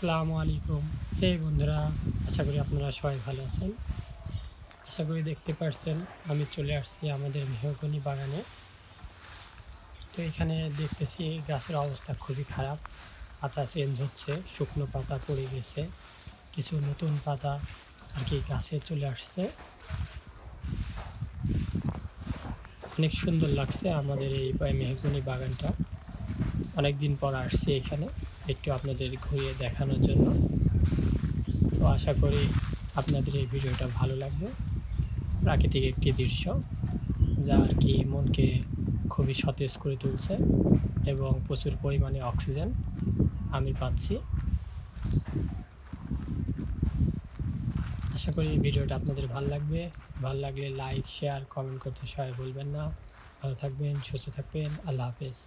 আসসালামু আলাইকুম। এই বন্ধুরা, আশা করি আপনারা সবাই ভালো আছেন। আশা করি দেখতে পারছেন আমি চলে আসছি আমাদের মেহগনি বাগানে। তো এখানে দেখতেছি গাছের অবস্থা খুবই খারাপ। পাতা চেঞ্জ হচ্ছে, শুকনো পাতা পড়ে গেছে। কিছু নতুন পাতা আরকি গাছে চলে আসছে। অনেক সুন্দর লাগছে আমাদের এই মেহগনি বাগানটা। অনেকদিন পর আসছি এখানে একটু আপনাদের ঘুরিয়ে দেখানোর জন্য। তো আশা করি আপনাদের এই ভিডিওটা ভালো লাগবে। প্রাকৃতিক একটি দৃশ্য যা আরকি মনকে খুবই সতেজ করে তুলছে এবং প্রচুর পরিমাণে অক্সিজেন আমি পাচ্ছি। আশা করি এই ভিডিওটা আপনাদের ভাল লাগবে। ভাল লাগলে লাইক, শেয়ার, কমেন্ট করতে সবাই ভুলবেন না। ভালো থাকবেন, সুস্থ থাকবেন। আল্লাহ হাফেজ।